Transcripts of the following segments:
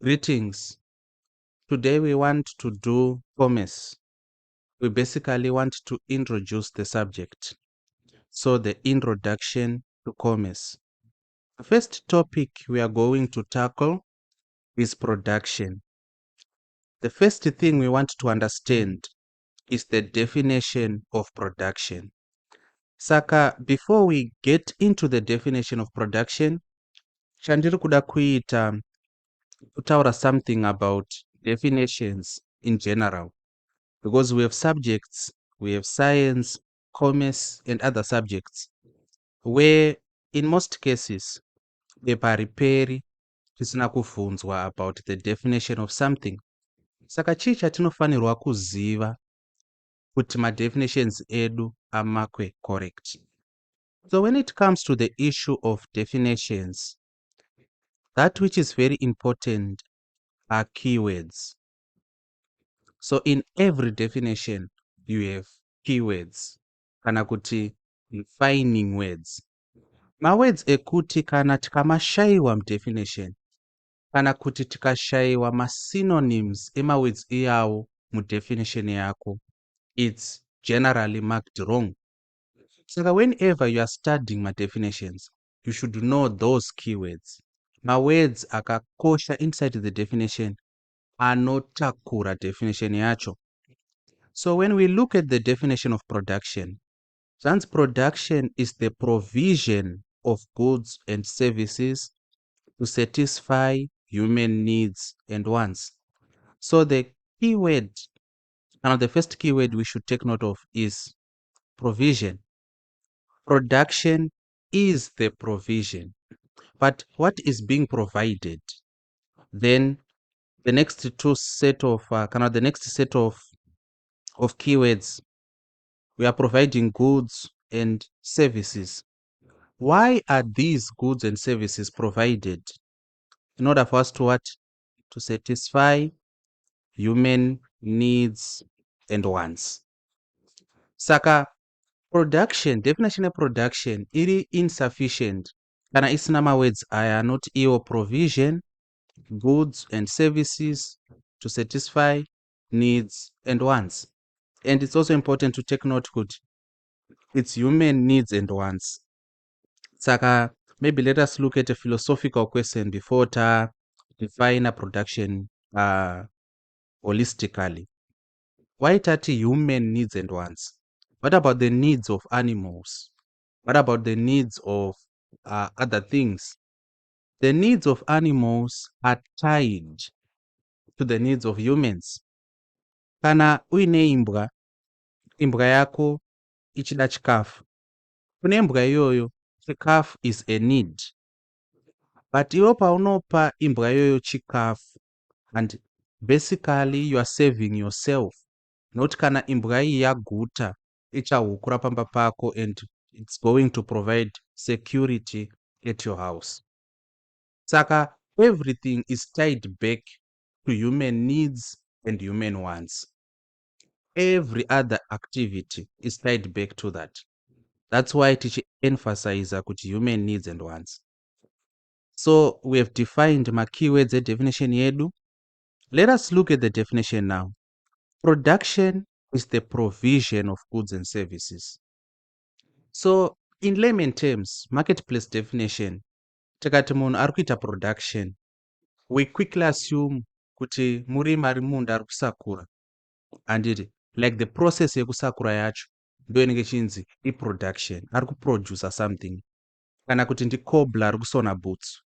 Greetings. Today we want to do commerce. We basically want to introduce the subject. So the introduction to commerce. The first topic we are going to tackle is production. The first thing we want to understand is the definition of production. Saka, before we get into the definition of production, chandiri kuda kuita kutaura something about definitions in general. Because we have subjects, we have science, commerce, and other subjects, where in most cases, bepariperi tisina kubvunzwa about the definition of something. Saka chii chatinofanirwa kuziva kuti madefinitions edu amakwe correct. So when it comes to the issue of definitions, that which is very important are keywords. So in every definition, you have keywords. Kana kuti defining words. Mawords ekuti kana tikamashaiwa mudefinition, kana kuti tikashaiwa masynonyms emawords iyawo mudefinition yako, it's generally marked wrong. Saka whenever you are studying my definitions, you should know those keywords. Mawords akakosha inside the definition anotakura definition yacho. So when we look at the definition of production, since production is the provision of goods and services to satisfy human needs and wants. So the keyword, and the first keyword we should take note of is provision. Production is the provision. But what is being provided? Then the next set of keywords, we are providing goods and services. Why are these goods and services provided? In order for us to what? To satisfy human needs and wants. Saka production, definition of production, iri insufficient. Kana isina mawords aya not iwo provision, goods and services to satisfy needs and wants. And it's also important to take note that it's human needs and wants. Saka, maybe let us look at a philosophical question before to define a production holistically. Why tati human needs and wants? What about the needs of animals? What about the needs of other things? The needs of animals are tied to the needs of humans. Kana uine imbwa yako ichida chikafu. Kune imbwa iyoyo, chikafu is a need. But iwo paunopa imbwa iyoyo chikafu, and basically you are saving yourself. Not kana imbwa iyi yaguta ichahukura pamba pako and it's going to provide security at your house. Saka everything is tied back to human needs and human wants. Every other activity is tied back to that. That's why it emphasizes human needs and wants. So we have defined my keywords at definition yedu. Let us look at the definition now. Production is the provision of goods and services. So in layman terms, marketplace definition, takati munhu ari kuita production, we quickly assume kuti murimi ari munda ari kusakura, and like the process yekusakura yacho ndo inenge chinzi iproduction, ari kuproduce something. Kana kuti ndi cobbler ari kusona boots,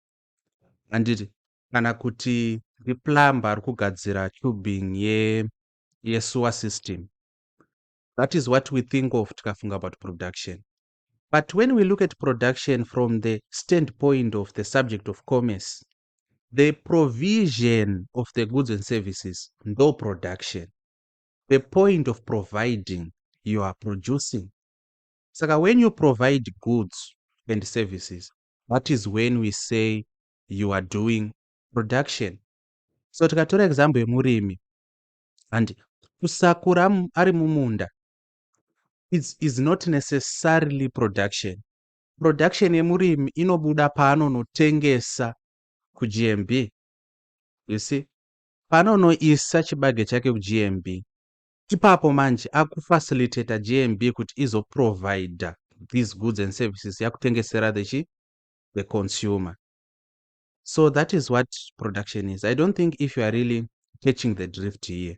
and kana kuti ndi plumber ari kugadzira tubing ye sewer system. That is what we think of tikafunga about production. But when we look at production from the standpoint of the subject of commerce, the provision of the goods and services, no production. The point of providing, you are producing. So when you provide goods and services, that is when we say you are doing production. So tikatora example yemurimi, and kusakura ari mumunda is not necessarily production. Production yemurimi inobuda paanonotengesa kuGMB. You see, panonoisa chibage chake kuGMB, ipapo manje akufacilitator GMB kuti izoprovide these goods and services yakutengesera the consumer. So that is what production is. I don't think if you are really catching the drift here,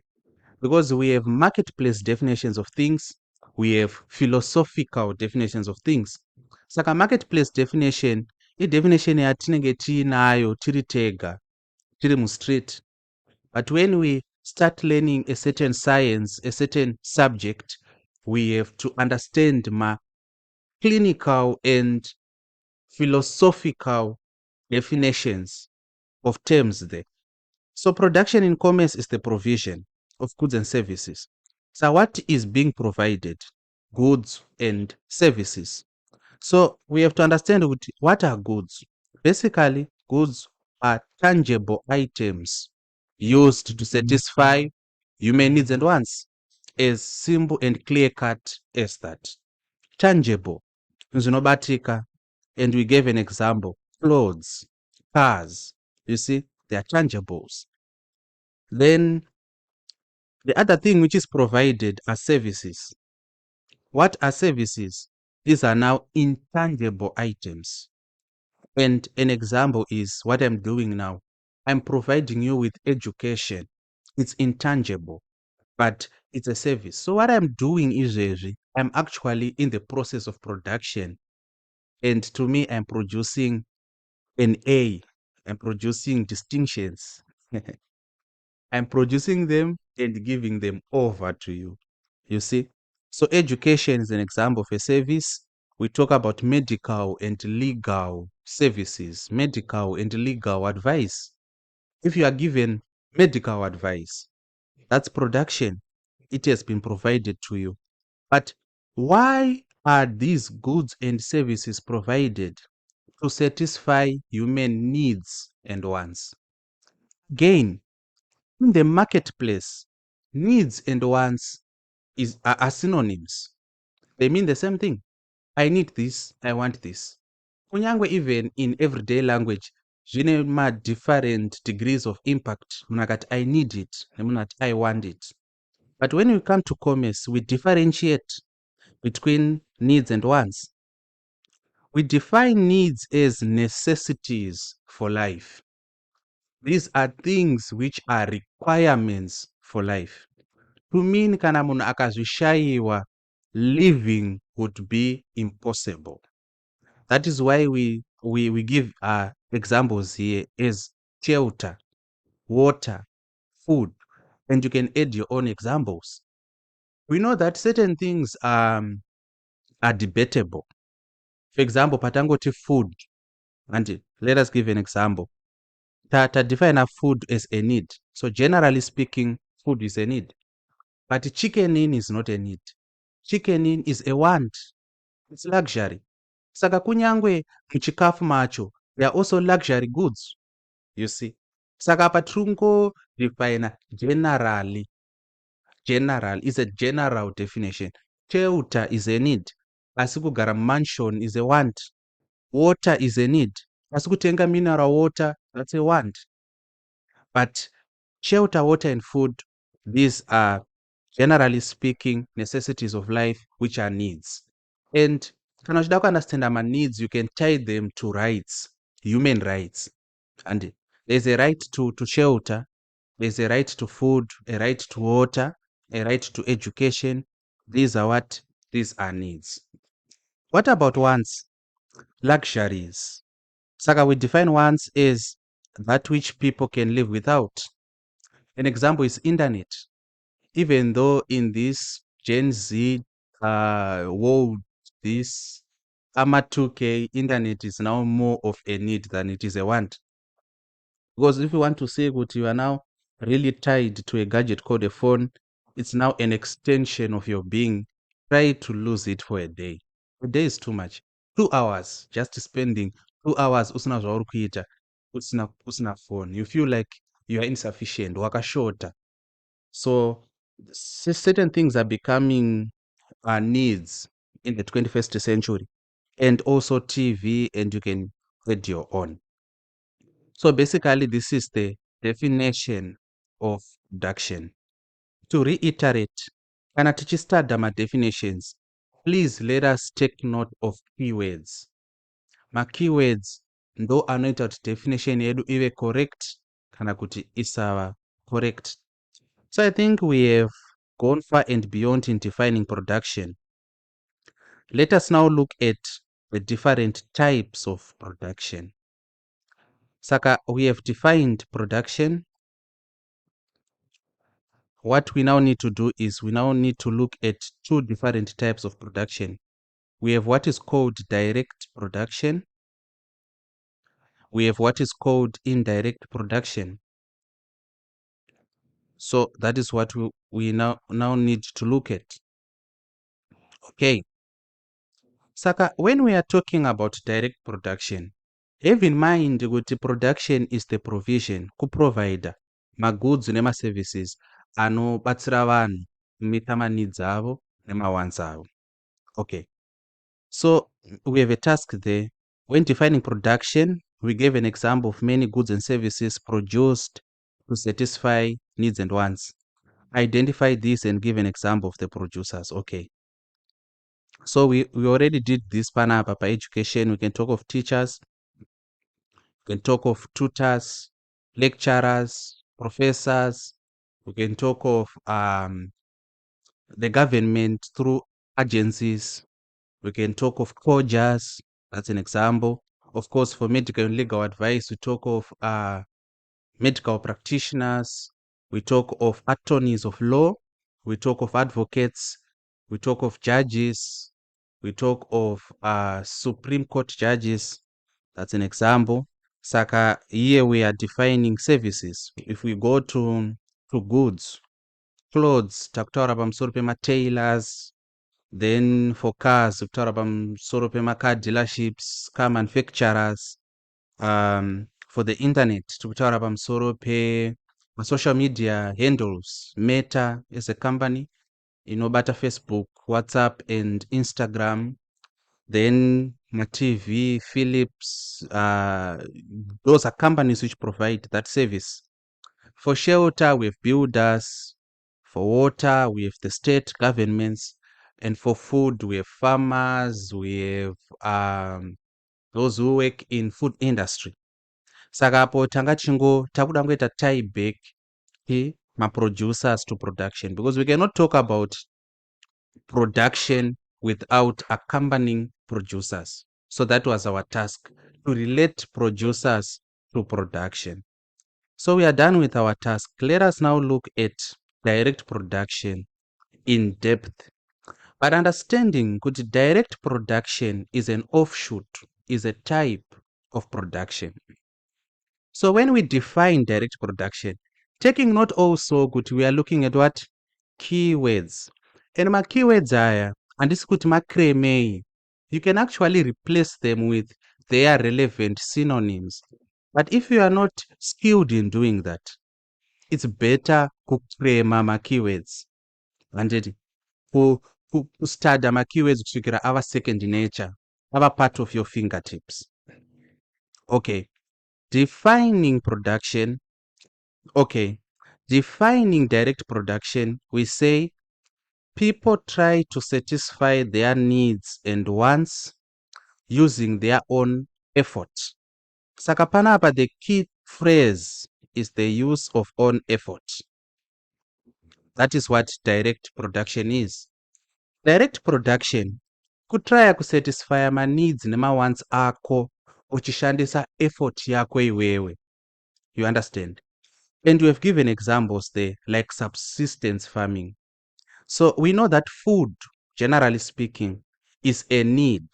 because we have marketplace definitions of things, we have philosophical definitions of things. Saka marketplace definition, definition yatinenge tiinayo tiri tega, tiri mustreet. But when we start learning a certain science, a certain subject, we have to understand ma clinical and philosophical definitions of terms there. So production in commerce is the provision of goods and services. So what is being provided? Goods and services. So we have to understand what are goods. Basically, goods are tangible items used to satisfy human needs and wants. As simple and clear cut as that. Tangible. Zinobatika. And we gave an example. Clothes, cars. You see, they are tangibles. Then the other thing which is provided are services. What are services? These are now intangible items. And an example is what I'm doing now. I'm providing you with education. It's intangible, but it's a service. So what I'm doing is I'm actually in the process of production. And to me, I'm producing an A. I'm producing distinctions. I'm producing them and giving them over to you. You see? So education is an example of a service. We talk about medical and legal services, medical and legal advice. If you are given medical advice, that's production. It has been provided to you. But why are these goods and services provided? To satisfy human needs and wants. Again, in the marketplace, needs and wants are synonyms. They mean the same thing. I need this, I want this. Kunyangwe even in everyday language, zvine different degrees of impact. Munakati I need it, munati I want it. But when we come to commerce, we differentiate between needs and wants. We define needs as necessities for life. These are things which are requirements for life. To mean kana munhu akazvishayiwa, living would be impossible. That is why we give examples here as shelter, water, food, and you can add your own examples. We know that certain things are debatable. For example, patangoti food, and let us give an example. Tata define a food as a need. So generally speaking, food is a need. But chickening is not a need. Chickening is a want. It's luxury. Saka kunyangwe muchikafu macho, there are also luxury goods. You see. Saka patrungo define generally. General is a general definition. Shelter is a need. Asikugara mansion is a want. Water is a need. Asikutenga mineral water, that's a want. But shelter, water, and food, these are, generally speaking, necessities of life, which are needs. And kana uchida kuunderstand my needs, you can tie them to rights, human rights. And there's a right to shelter, there's a right to food, a right to water, a right to education. These are needs. What about wants? Luxuries. Saka, we define wants as that which people can live without. An example is internet. Even though in this Gen Z world, this AMA 2K internet is now more of a need than it is a want. Because if you want to say that you are now really tied to a gadget called a phone, it's now an extension of your being. Try to lose it for a day. A day is too much. 2 hours, just spending 2 hours usina zvauri kuita, usina phone. You feel like you are insufficient, wakashota. So certain things are becoming needs in the 21st century, and also TV, and you can add your own. So basically, this is the definition of production. To reiterate, kana tichistudy ma-definitions, please let us take note of keywords. Ma-keywords ndo anoita kuti definition yedu ive correct kana kuti isava correct. So I think we have gone far and beyond in defining production. Let us now look at the different types of production. Saka, we have defined production. What we now need to do is we now need to look at two different types of production. We have what is called direct production. We have what is called indirect production. So that is what we now need to look at. Okay. Saka, when we are talking about direct production, have in mind that production is the provision, kuprovide magoods nema services anobatsira vanhu meet needs avo nemawants avo. Okay. So we have a task there. When defining production, we gave an example of many goods and services produced to satisfy needs and wants. Identify this and give an example of the producers. Okay. So we already did this panapa by education. We can talk of teachers, we can talk of tutors, lecturers, professors. We can talk of the government through agencies. We can talk of codgers. That's an example. Of course, for medical and legal advice, we talk of medical practitioners. We talk of attorneys of law. We talk of advocates. We talk of judges. We talk of Supreme Court judges. That's an example. Saka, here we are defining services. If we go to goods, clothes, takutaura pamusoro pema-tailors. Then for cars, takutaura pamusoro pema-car dealerships, car manufacturers. For the internet, takutaura pamusoro pe-social media handles. Meta is a company, inobata Facebook, WhatsApp, and Instagram. Then TV, Philips, those are companies which provide that service. For shelter, we have builders. For water, we have the state governments. And for food, we have farmers. We have those who work in food industry. Saka apo tanga takuda ngoita tie back ma-producers to production, because we cannot talk about production without accompanying producers. So that was our task, to relate producers to production. So we are done with our task. Let us now look at direct production in depth. But understanding that direct production is an offshoot, is a type of production. So when we define direct production, taking note also that we are looking at what? Keywords. And my keywords are, and this could macrame, you can actually replace them with their relevant synonyms. But if you are not skilled in doing that, it's better to frame my keywords. And to study my keywords kusvikira ava second nature, ava part of your fingertips. Okay. Defining production. Okay. Defining direct production, we say people try to satisfy their needs and wants using their own effort. Saka panapa, the key phrase is the use of own effort. That is what direct production is. Direct production kutraya kusatisfy ma needs nema wants ako uchishandisa effort yako iwewe. You understand? And we have given examples there, like subsistence farming. So we know that food, generally speaking, is a need.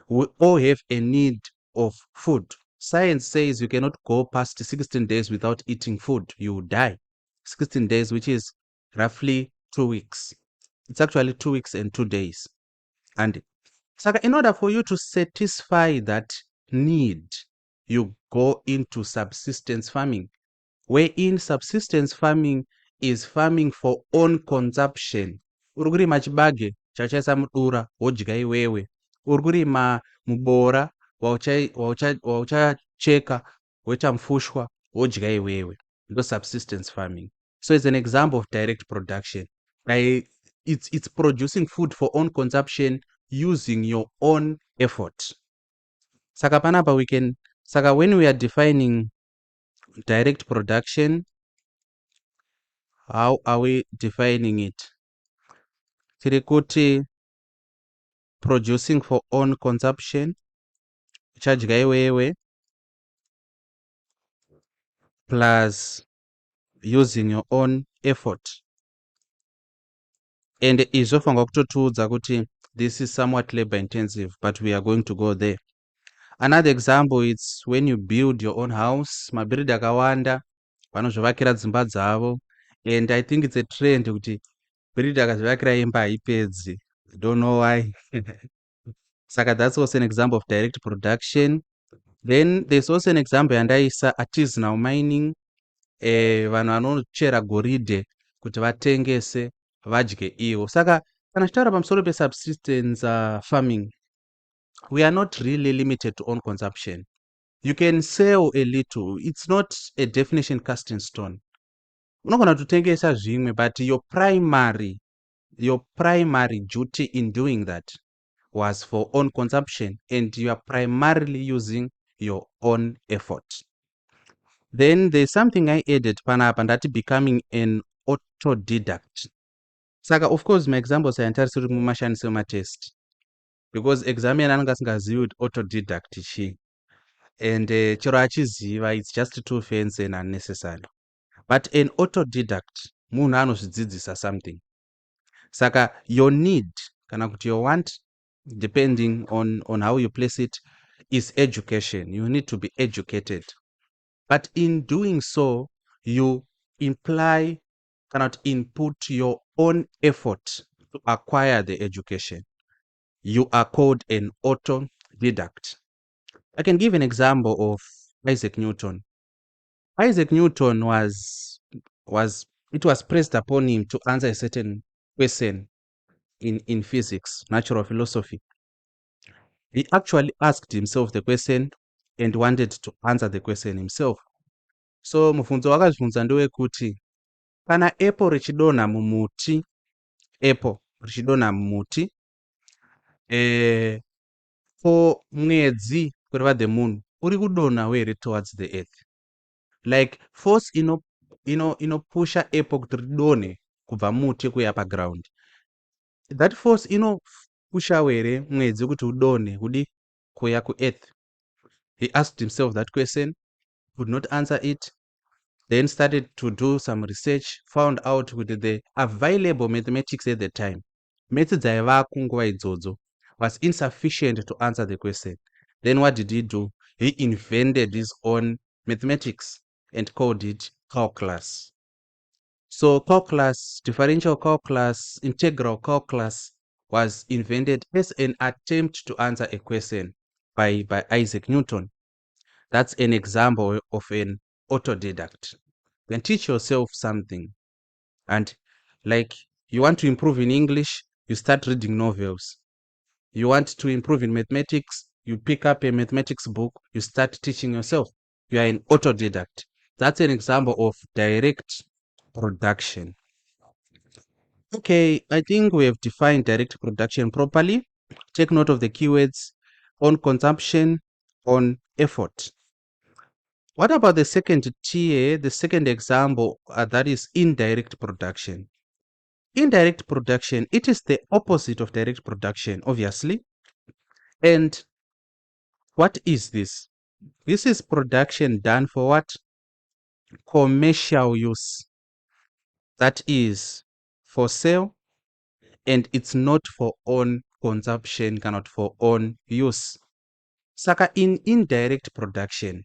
We all have a need of food. Science says you cannot go past 16 days without eating food. You will die. 16 days, which is roughly 2 weeks. It's actually 2 weeks and 2 days. And so in order for you to satisfy that need, you go into subsistence farming, wherein subsistence farming is farming for own consumption. Urkurima chibage chachaisa mudura wodya iwewe. Urkurima mubora wauchacheka woita mfushwa wodya iwewe, ndo subsistence farming. So it's an example of direct production. It's producing food for own consumption using your own effort. Saka panapa when we are defining direct production, how are we defining it? Tiri kuti producing for own consumption, uchadya iwewe, plus using your own effort. And izofanga kutotiudza kuti this is somewhat labor intensive, but we are going to go there. Another example, it's when you build your own house. Mabuilder akawanda vanozvivakira dzimba dzavo, and I think it's a trend kuti builder akazvivakira imba haipedzi. I don't know why. Saka that's also an example of direct production. Then there's also an example yandaisa artisanal mining. Vanhu vanochera goridhe kuti vatengese vadye ivo. Saka kana tichitaura pamusoro pesubsistence farming, we are not really limited to own consumption. You can sell a little. It's not a definition cast in stone. Unogona kutotengesa zvimwe, but your primary duty in doing that was for own consumption, and you are primarily using your own effort. Then there's something I added panapa, that becoming an autodidact. Saka of course my examples ayantarisiri mumashandise matest, because examiner anenge asingazivi kuti autodidact chii, and chero achiziva, it's just too fancy and unnecessary. But an autodidact munhu anozvidzidzisa something. Saka your need kana kuti your want, depending on how you place it, is education. You need to be educated. But in doing so, you imply, cannot input your own effort to acquire the education. You are called an autodidact. I can give an example of Isaac Newton. Isaac Newton it was pressed upon him to answer a certain question in physics, natural philosophy. He actually asked himself the question and wanted to answer the question himself. So mubvunzo wakazvibvunza ndewekuti kana apple richidonha mumuti, for mwedzi, kureva the moon, uri kudonha here towards the earth. Like force inopusha apple kuti ridonhe kubva muti kuya paground. That force inopusha here mwedzi kuti udonhe kudi kuya kuearth. He asked himself that question, could not answer it, then started to do some research, found out with the available mathematics at the time, methods aivako nguva idzodzo, was insufficient to answer the question. Then what did he do? He invented his own mathematics and called it calculus. So calculus, differential calculus, integral calculus was invented as an attempt to answer a question by Isaac Newton. That's an example of an autodidact. You can teach yourself something, and like you want to improve in English, you start reading novels. You want to improve in mathematics, you pick up a mathematics book, you start teaching yourself. You are an autodidact. That's an example of direct production. Okay, I think we have defined direct production properly. Take note of the keywords: on consumption, on effort. What about the second tier, the second example, that is indirect production? Indirect production, it is the opposite of direct production, obviously. And what is this? This is production done for what? Commercial use. That is for sale, and it's not for own consumption, cannot for own use. Saka in indirect production,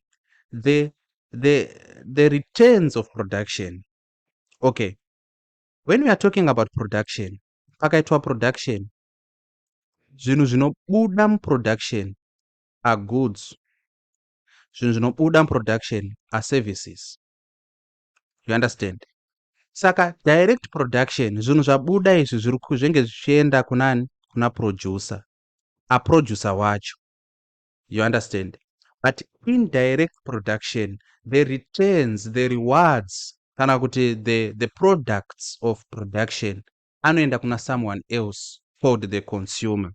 the returns of production. Okay, when we are talking about production, pakaitwa production, zvinhu zvinobuda muproduction are goods, zvinhu zvinobuda muproduction are services. You understand? Saka direct production, zvinhu zvabuda izvi zviri zvenge zvichienda kunani? Kuna producer, a producer wacho. You understand? But indirect production, the returns, the rewards, kana kuti the products of production anoenda kuna someone else called the consumer.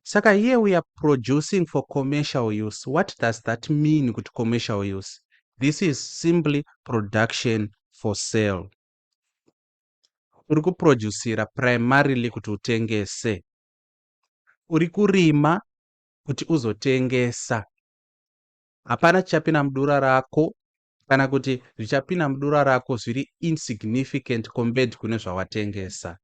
Saka here we are producing for commercial use. What does that mean with commercial use? This is simply production for sale. Uri kuproducira primarily kuti utengese. Uri kurima kuti uzotengesa. Hapana chichapinda mudura rako kana kuti zvichapinda mudura rako zviri insignificant compared kune zvawatengesa.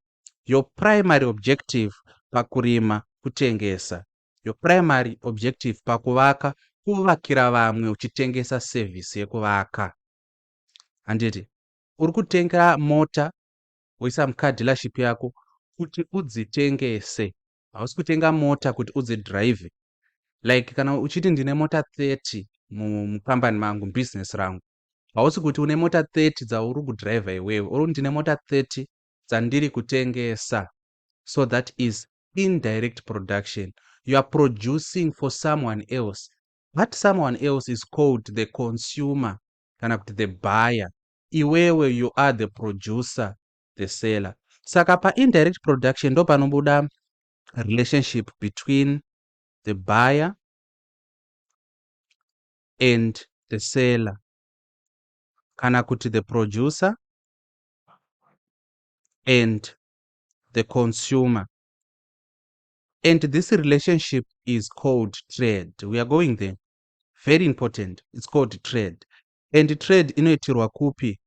Your primary objective pakurima kutengesa. Your primary objective pakuvaka kuvakira vamwe uchitengesa service yekuvaka. Handiti uri kutenga mota woisa mucar dealership yako kuti udzitengese. Hausi kutenga mota kuti udzidrive. Like kana uchiti ndine mota 30 mukambani mangu business rangu. Hausi kuti une mota 30 dzauri kudrive iwewe. Uri ndine mota 30 dzandiri kutengesa. So that is indirect production. You are producing for someone else. That someone else is called the consumer, kana kuti the buyer. Iwewe you are the producer, the seller. Saka pa indirect production ndo panobuda relationship between the buyer and the seller, kana kuti the producer and the consumer. And this relationship is called trade. We are going there. Very important. It's called trade. And trade inoitirwa kupi?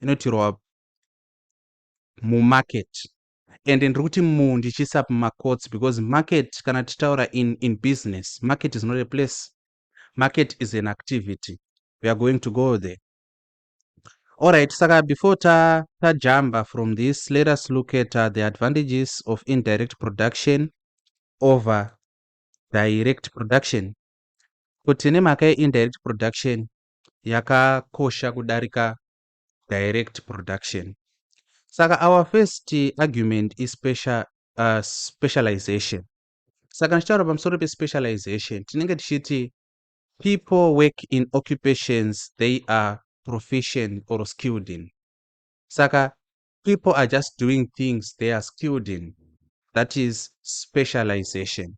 Inoitirwa mumarket. And ndiri kuti ndichisa pamaquotes because market kana titaura in business, market is not a place. Market is an activity. We are going to go there. Alright, saka before tajamba from this, let us look at the advantages of indirect production over direct production. Kuti nemhaka indirect production yakakosha kudarika direct production. Saka our first argument is specialization. Saka nchitaura pamusoro pe-specialization tinenge tichiti people work in occupations they are proficient or skilled in. Saka people are just doing things they are skilled in. That is specialization.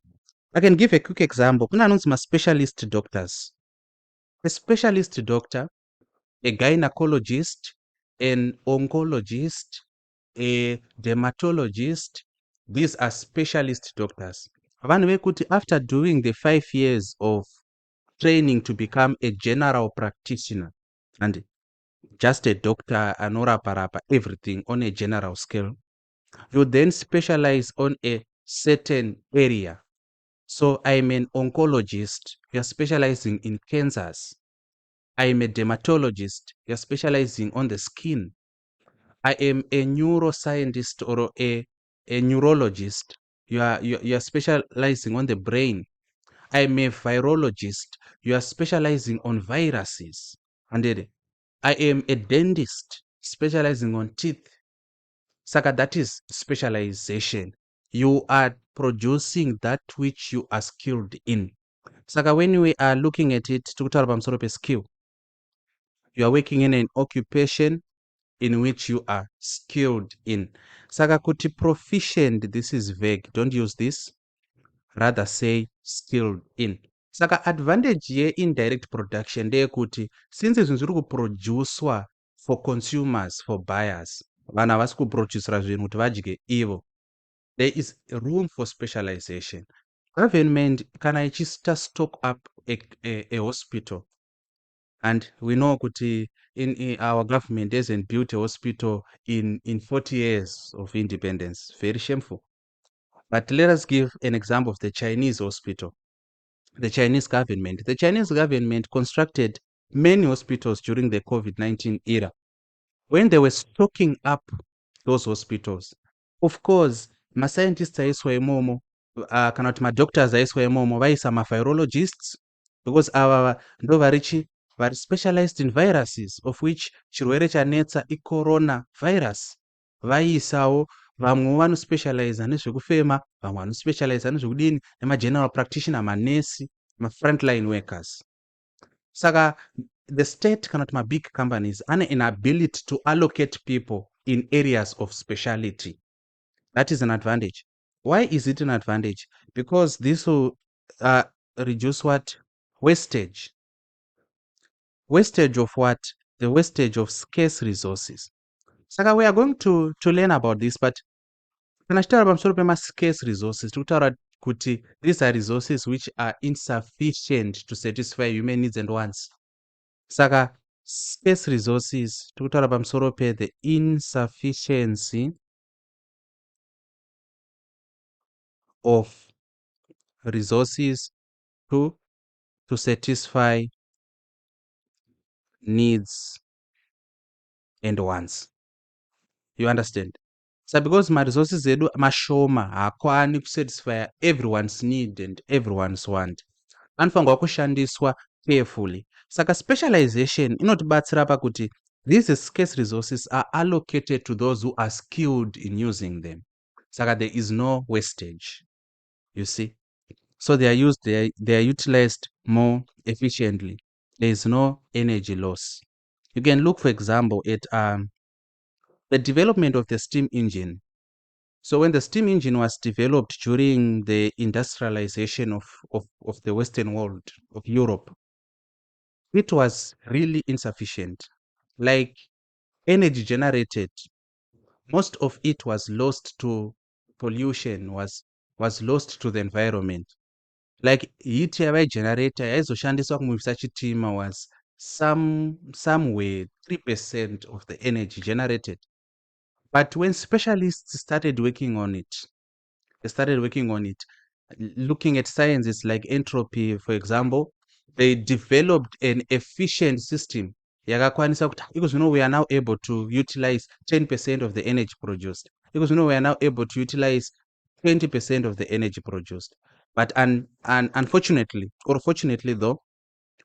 I can give a quick example. Kuna anonzi ma-specialist doctors. A specialist doctor, a gynecologist, an oncologist, a dermatologist, these are specialist doctors. Vanhu vekuti after doing the 5 years of training to become a general practitioner and just a doctor anorapa everything on a general scale, you then specialize on a certain area. So I'm an oncologist, you're specializing in cancers. I'm a dermatologist, you're specializing on the skin. I am a neuroscientist or a neurologist, you are specializing on the brain. I'm a virologist, you are specializing on viruses. And I am a dentist, specializing on teeth. Saka, that is specialization. You are producing that which you are skilled in. Saka, when we are looking at it, tukutaura pamusoro pe-skill, you are working in an occupation in which you are skilled in. Saka, kuti proficient, this is vague. Don't use this. Rather say skilled in. Saka, advantage ye indirect production ndeyekuti since zvinhu zviri kuproducwa for consumers, for buyers, vanhu havasi kuproducera zvinhu kuti vadye ivo, there is room for specialization. Government kana ichita stock up a hospital, and we know kuti in our government hasn't built a hospital in 40 years of independence. Very shameful. But let us give an example of the Chinese hospital. The Chinese government constructed many hospitals during the COVID-19 era. When they were stocking up those hospitals, of course, ma-scientists aiswa imomo, kana kuti ma-doctors aiswa imomo, vaisa ma-virologists, because ava ndo vari specialized in viruses, of which chirwere chanetsa i-corona virus. Vaisawo vamwe vanospecialize nezvekufema, vamwe vanospecialize nezvekudini, nema-general practitioner, manesi, ma-frontline workers. Saka the state cannot make big companies an inability to allocate people in areas of speciality. That is an advantage. Why is it an advantage? Because this will reduce what? Wastage. Wastage of what? The wastage of scarce resources. Saka we are going to learn about this, but kana chitaura pamusoro pema-scarce resources tikutaura kuti these are resources which are insufficient to satisfy human needs and wants. Saka scarce resources tikutaura pamusoro the insufficiency of resources to satisfy needs and wants. You understand? So because my resources edu mashoma hakwani kusatisfy everyone's need and everyone's want, anofanirwa kushandiswa carefully. Saka specialization inotibatsira pakuti these scarce resources are allocated to those who are skilled in using them. Saka there is no wastage. You see? So they are utilized more efficiently. There is no energy loss. You can look, for example, at the development of the steam engine. So when the steam engine was developed during the industrialization of the Western world, of Europe, it was really insufficient. Like energy generated, most of it was lost to pollution, was lost to the environment. Like heat generator yaizoshandiswa kumuvisa chitima was somewhere 3% of the energy generated. But when specialists started working on it, looking at sciences like entropy, for example, they developed an efficient system. Because we are now able to utilize 10% of the energy produced. Because we are now able to utilize 20% of the energy produced. But unfortunately, or fortunately though,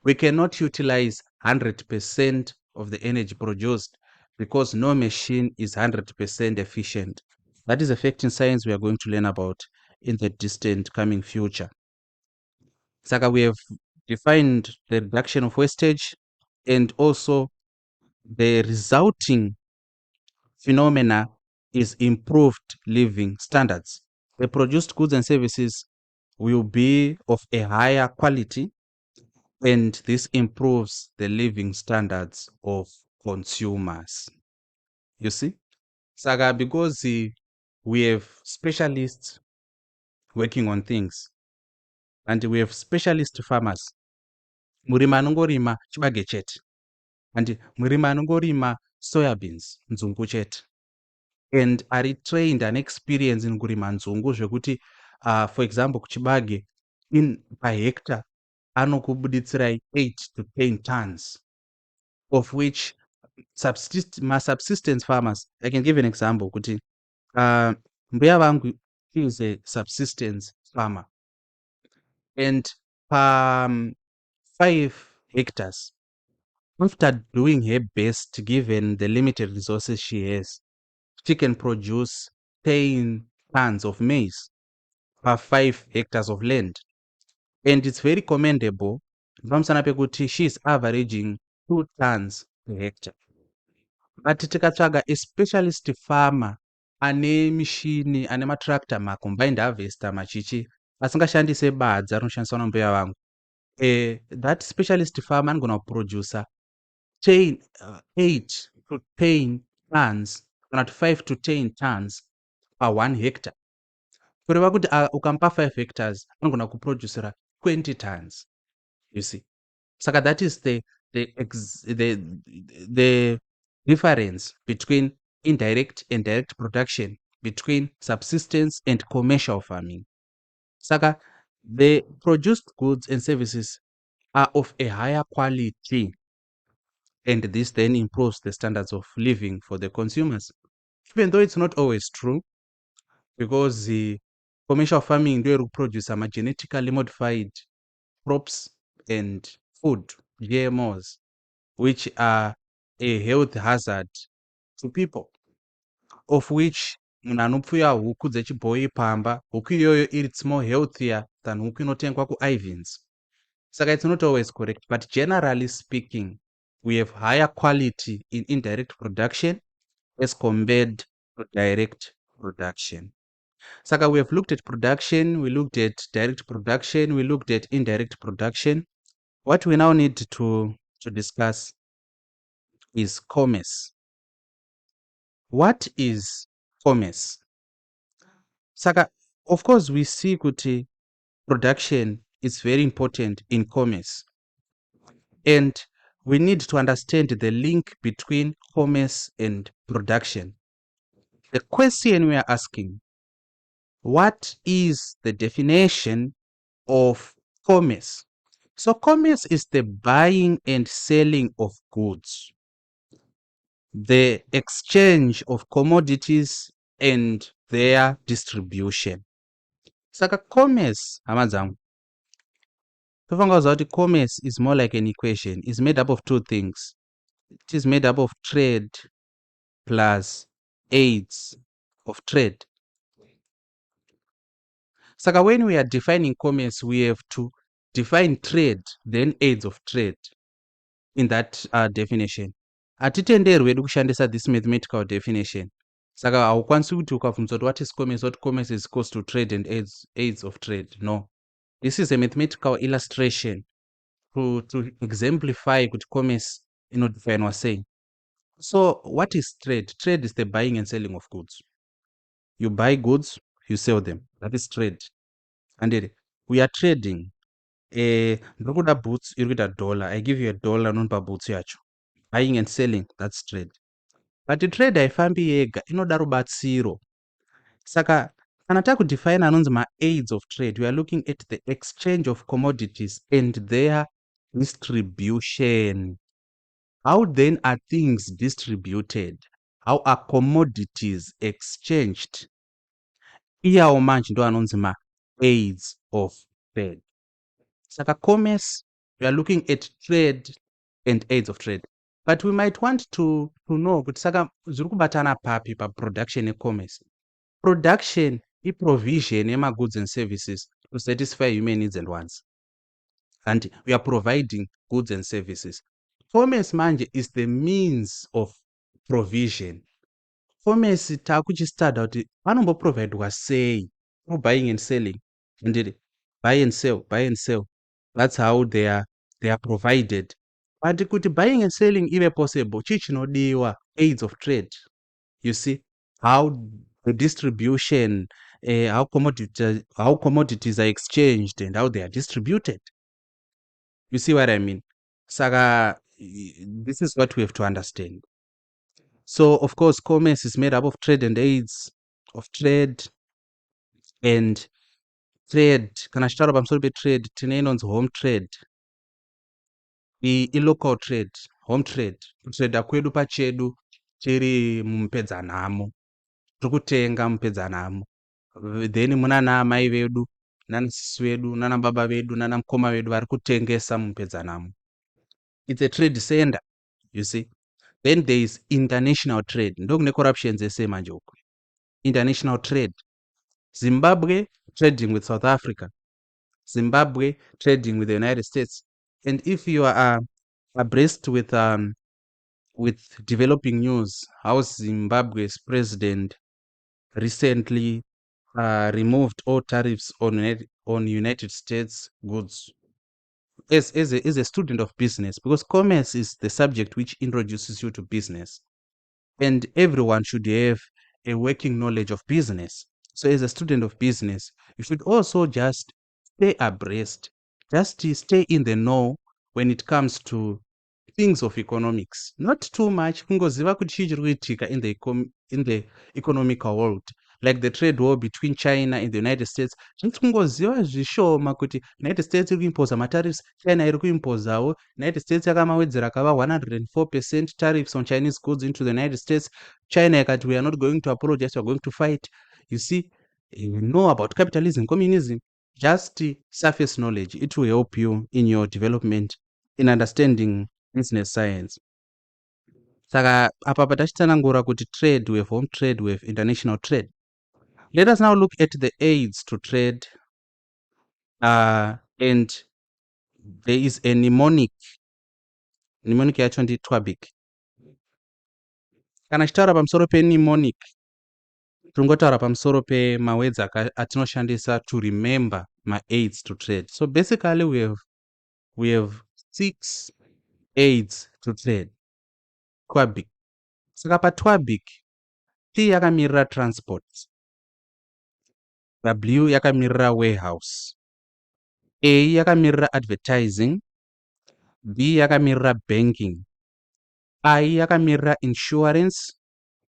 we cannot utilize 100% of the energy produced because no machine is 100% efficient. That is a fact in science we are going to learn about in the distant coming future. Saka, we have defined the reduction of wastage and also the resulting phenomena is improved living standards. The produced goods and services will be of a higher quality, and this improves the living standards of consumers. You see? Saka, because we have specialists working on things and we have specialist farmers. Murimi anongorima chibage chete and murimi anongorima soybeans nzungu chete, and are trained and experienced in kurima nzungu zvekuti for example kuchibage in per hectare anokubuditsirai 8 to 10 tons, of which subsistence farmers, I can give an example kuti mbuya vangu is a subsistence farmer, and per 5 hectares, after doing her best given the limited resources she has, she can produce 10 tons of maize per 5 hectares of land, and it's very commendable. She is averaging 2 tons per hectare. But tikatsvaga a specialist farmer ane mishini, ane matractor, macombined harvester, machichi asingashandise badza rinoshandiswa nambuya vangu, that specialist farmer anogona kuproducer 8 to 10 tons, kana kuti 5 to 10 tons per 1 hectare. Kureva kuti ukamupa 5 hectares anogona kuproducera 20 tons. You see? Saka that is the difference between indirect and direct production, between subsistence and commercial farming. Saka the produced goods and services are of a higher quality, and this then improves the standards of living for the consumers. Even though it's not always true, because the commercial farming do produce some genetically modified crops and food, GMOs, which are a health hazard to people, of which munhu anopfuya huku dzechibhoyi pamba, huku iyoyo it's more healthier than huku inotengwa kuIvins. Saka it's not always correct, but generally speaking, we have higher quality in indirect production as compared to direct production. Saka, we have looked at production, we looked at direct production, we looked at indirect production. What we now need to discuss is commerce. What is commerce? Saka, of course, we see kuti production is very important in commerce. And we need to understand the link between commerce and production. The question we are asking, what is the definition of commerce? So commerce is the buying and selling of goods, the exchange of commodities and their distribution. Saka commerce, hamadzangu, tofanga kuziva kuti commerce is more like an equation. It's made up of two things. It is made up of trade plus aids of trade. Saka when we are defining commerce, we have to define trade, then aids of trade in that definition. Hatitenderwi kushandisa this mathematical definition. Saka haukwanisi kuti ukabvunza kuti what is commerce, what commerce is equals to trade and aids of trade. No. This is a mathematical illustration to exemplify kuti commerce inodifinewa sei. So what is trade? Trade is the buying and selling of goods. You buy goods, you sell them. That is trade. And we are trading. Ndokuda boots, you get a dollar. I give you $1 unonipa boots yacho. Buying and selling, that's trade. But the trade haifambi yega, inoda rubatsiro. Saka kana takudefine anonzi ma-aids of trade, we are looking at the exchange of commodities and their distribution. How then are things distributed? How are commodities exchanged? Iyawo manje ndo anonzi ma-aids of trade. Saka commerce, we are looking at trade and aids of trade. But we might want to know kuti saka zviri kubatana papi pa-production e-commerce. Production i-provision yema-goods and services to satisfy human needs and wants. And we are providing goods and services. Commerce manje is the means of provision. Commerce takuchistada kuti vanomboprovidwa sei, no buying and selling. Indeed, buy and sell. That's how they are provided. But kuti buying and selling ive possible, chichinodiwa aids of trade. You see how the distribution, how commodities are exchanged and how they are distributed. You see what I mean? Saka, this is what we have to understand. So, of course, commerce is made up of trade and aids of trade. And trade, kana chitaura pamusoro petrade, tine inonzi home trade. I-local trade, home trade. Kutreda kwedu pachedu tiri mupedzanhamo. Tiri kutenga mupedzanhamo. Then muna naamai vedu, nansisi vedu, nanababa vedu, nanamukoma vedu vari kutengesa mupedzanhamo. It's a trade center, you see. Then there is international trade. Ndokune corruptions ese manje uku. International trade. Zimbabwe trading with South Africa. Zimbabwe trading with the United States. And if you are abreast with developing news, how Zimbabwe's president recently removed all tariffs on United States goods. As a student of business, because commerce is the subject which introduces you to business, and everyone should have a working knowledge of business. So as a student of business, you should also just stay abreast, just stay in the know when it comes to things of economics. Not too much kungoziva kuti chii chiri kuitika in the economical world, like the trade war between China and the United States. Just kungoziva zvishoma kuti United States iri kuimposa matariffs, China iri kuimposawo. United States yakamawedzera kava 104% tariffs on Chinese goods into the United States. China yakati we are not going to apologize, we are going to fight. You see, you know about capitalism, communism. Just surface knowledge, it will help you in your development, in understanding business science. Saka apa patachitsanangura kuti trade, we have home trade, we have international trade. Let us now look at the aids to trade, and there is a mnemonic mnemonic yacho nditwabic. Kana tichitaura pamusoro pemnemonic, tingotaura pamusoro pemawords atinoshandisa to remember ma-aids to trade. So basically we have 6 aids to trade. Twabic. Saka patwabic, T yakamirira transport, W yakamirira warehouse, A yakamirira advertising, B yakamirira banking, I yakamirira insurance,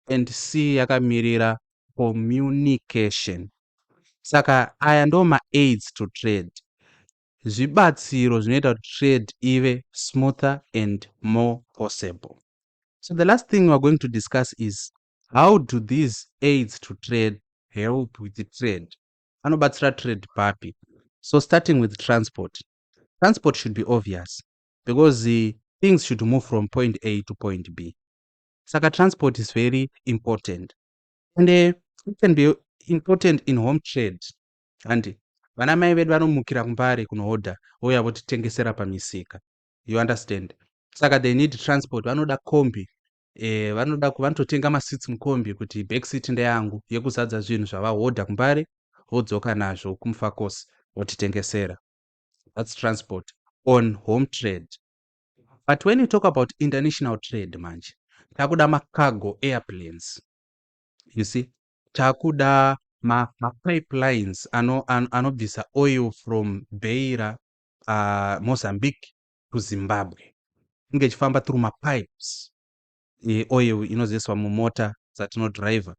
and C yakamirira communication. Saka aya ndo ma-aids to trade, zvibatsiro zvinoita kuti trade ive smoother and more possible. So the last thing we're going to discuss is how do these aids to trade help with the trade? Anobatsira trade papi. So starting with transport. Transport should be obvious because the things should move from point A to point B. Saka transport is very important. And it can be important in home trade. And vana mai vedu vanomukira kumbare kunohodha voya votitengesera pamisika. You understand? Saka they need transport. Vanoda kombi. Vanototenga masits mukombi kuti backseat ndeyangu yekuzadza zvinhu zvavahodha kumbare vodzoka nazvo kumufakosi votitengesera. That's transport on home trade. But when you talk about international trade manje, takuda ma-cargo airplanes. You see, takuda ma-pipelines anobvisa oil from Beira, Mozambique to Zimbabwe. Inge chifamba through ma-pipes. Oil inozoiswa mumota dzatinodriver.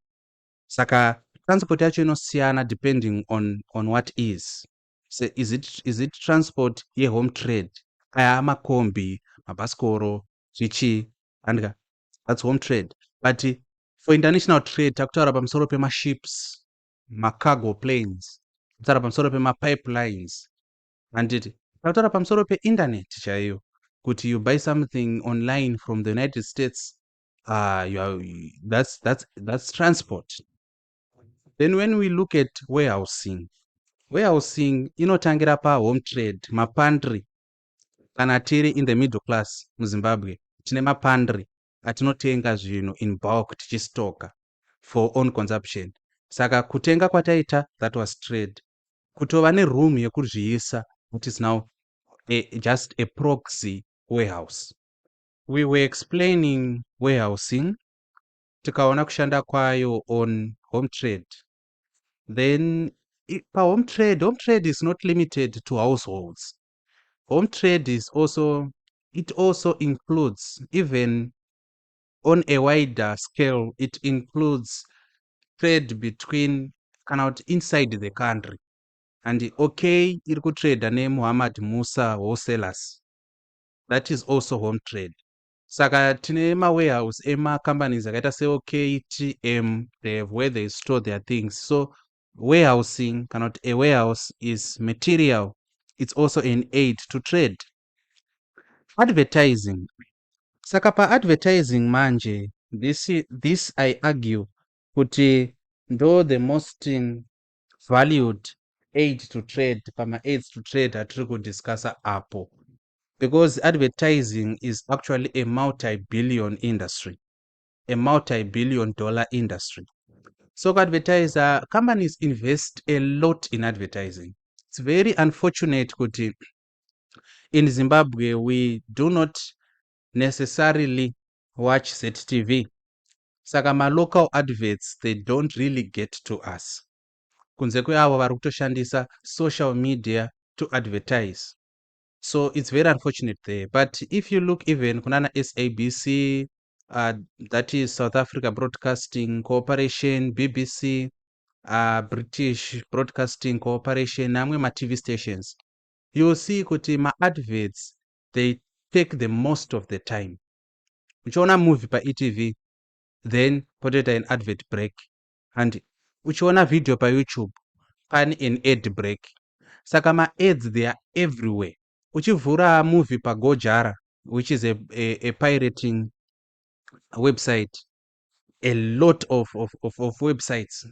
Saka transport yacho inosiyana depending on what is. So is it transport ye-home trade? Aya makombi, mabhasikoro, zvichi, andika. That's home trade. But for international trade, takutaura pamusoro pema-ships, ma-cargo planes, takutaura pamusoro pema-pipelines, handiti. Takutaura pamusoro pe-internet chaiyo, kuti you buy something online from the United States, that's transport. Then when we look at warehousing inotangira pa-home trade, mapantry. Kana tiri in the middle class muZimbabwe, tine mapantry atinotenga zvinhu in bulk tichistoka for own consumption. Saka kutenga kwataita, that was trade. Kutova neroom yekuzviisa, which is now just a proxy warehouse. We were explaining warehousing, tikaona kushanda kwayo on home trade. Then home trade is not limited to households. Home trade is also includes, even on a wider scale, it includes trade between inside the country. And okay, iri kutrade neMuhammad Musa wholesalers. That is also home trade. Saka tine warehouse companies akaita se TM, they have where they store their things. So warehousing, a warehouse is material. It's also an aid to trade. Advertising. Saka pa advertising manje, this I argue kuti ndo the most valued aid to trade, pama aids to trade atiri kudiscussa apo. Because advertising is actually a multi-billion industry, a multi-billion dollar industry. So advertiser companies invest a lot in advertising. It's very unfortunate kuti in Zimbabwe we do not necessarily watch ZTV. Saka ma local adverts, they don't really get to us. Kunze kweavo vari kutoshandisa social media to advertise. So it's very unfortunate there. But if you look even kunana SABC, that is South Africa Broadcasting Corporation, BBC, British Broadcasting Corporation, namwe ma TV stations, you'll see kuti ma adverts, they take the most of the time. Uchiona movie pa ETV, then potoita an advert break. And uchiona video pa YouTube, pane an ad break. Saka ma ads, they are everywhere. Uchivhura movie pa Gojara, which is a pirating website, a lot of websites,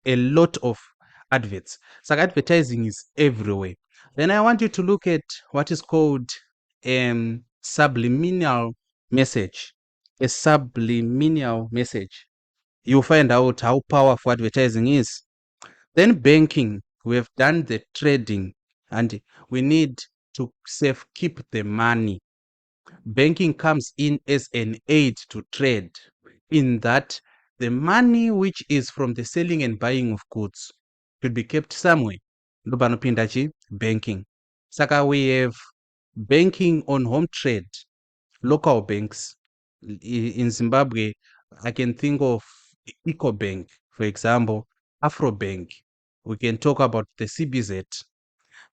a lot of adverts. Saka advertising is everywhere. Then I want you to look at what is called subliminal message. A subliminal message. You'll find out how powerful advertising is. Then banking, we have done the trading and we need to keep the money. Banking comes in as an aid to trade, in that the money which is from the selling and buying of goods should be kept somewhere. Ndopanopinda banking. Saka we have banking on home trade, local banks. In Zimbabwe, I can think of EcoBank, for example, Afrobank. We can talk about the CBZ.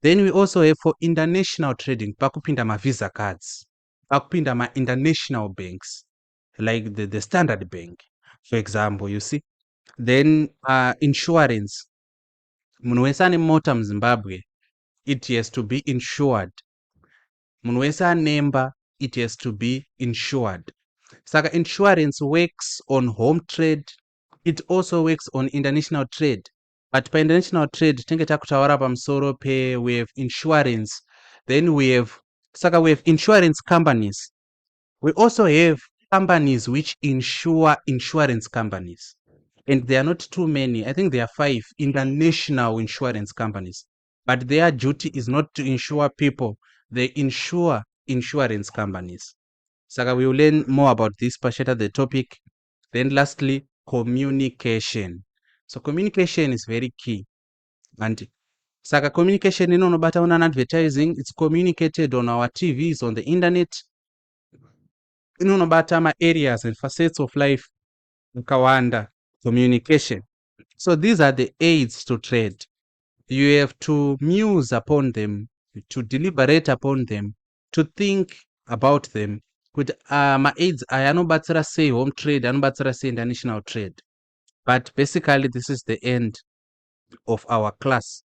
Then we also have for international trading, pakupinda ma Visa cards, pakupinda ma international banks, like the Standard Bank, for example, you see. Then insurance. Munhu wese ane mota muZimbabwe, it has to be insured. Munhu wese anemba, it has to be insured. Saka insurance works on home trade. It also works on international trade. But by international trade, tinge takutaura pamusoro pe, we have insurance. Then we have insurance companies. We also have companies which insure insurance companies. And there are not too many. I think there are 5 international insurance companies. But their duty is not to insure people. They insure insurance companies. Saka we will learn more about this pasheta the topic. Then lastly, communication. So communication is very key. And saka communication inonobata on advertising, it's communicated on our TVs, on the internet. Inonobata ma areas and facets of life. Kawanda communication. So these are the aids to trade. You have to muse upon them, to deliberate upon them, to think about them. Kuti ma aids aya anobatsira sei home trade, anobatsira sei international trade. But basically this is the end of our class.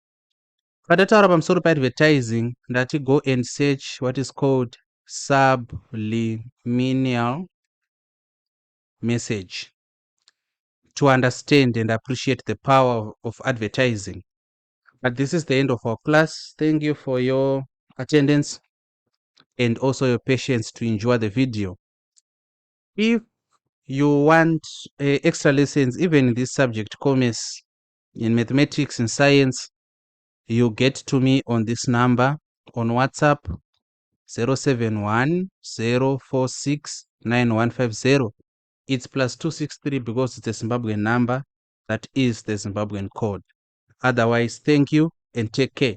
Patataura pamusoro paadvertising, ndati go and search what is called subliminal message to understand and appreciate the power of advertising. But this is the end of our class. Thank you for your attendance and also your patience to enjoy the video. If you want extra lessons, even in this subject, commerce, in mathematics and science, you get to me on this number on WhatsApp 071-046-9150. It's +263 because it's a Zimbabwean number. That is the Zimbabwean code. Otherwise, thank you and take care.